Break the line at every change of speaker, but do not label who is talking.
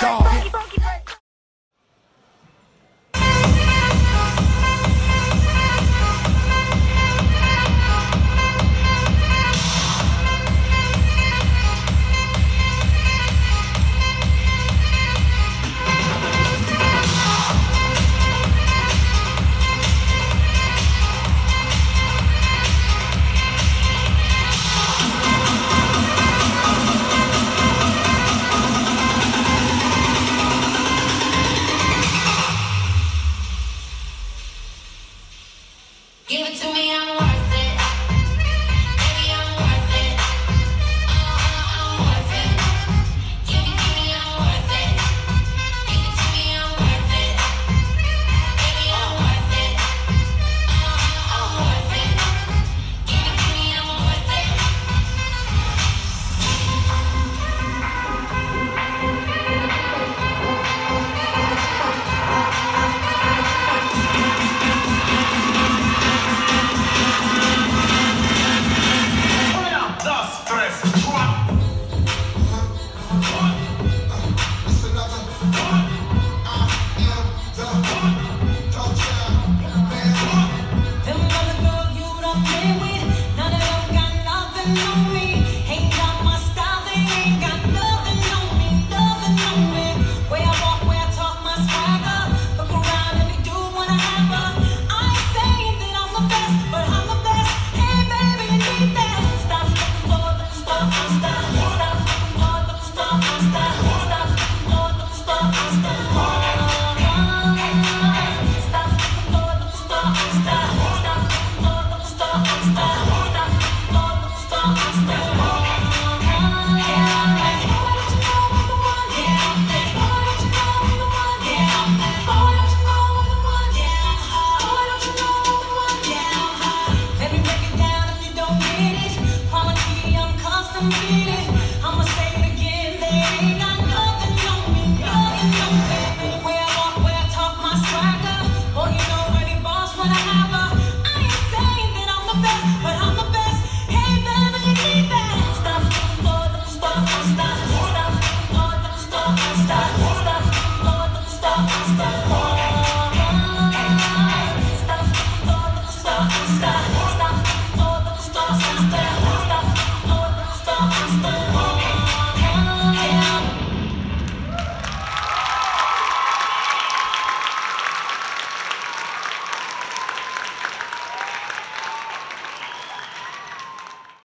dog.
Give it to me, I'm worth it. Baby, I'm worth it. I'm worth it. Give me, I'm worth it. Give it to me, I'm worth it. Baby, I'm worth it. I'm worth it. Give it to me, I'm worth it. Let me break it down if you don't get it. Quality, I'm custom.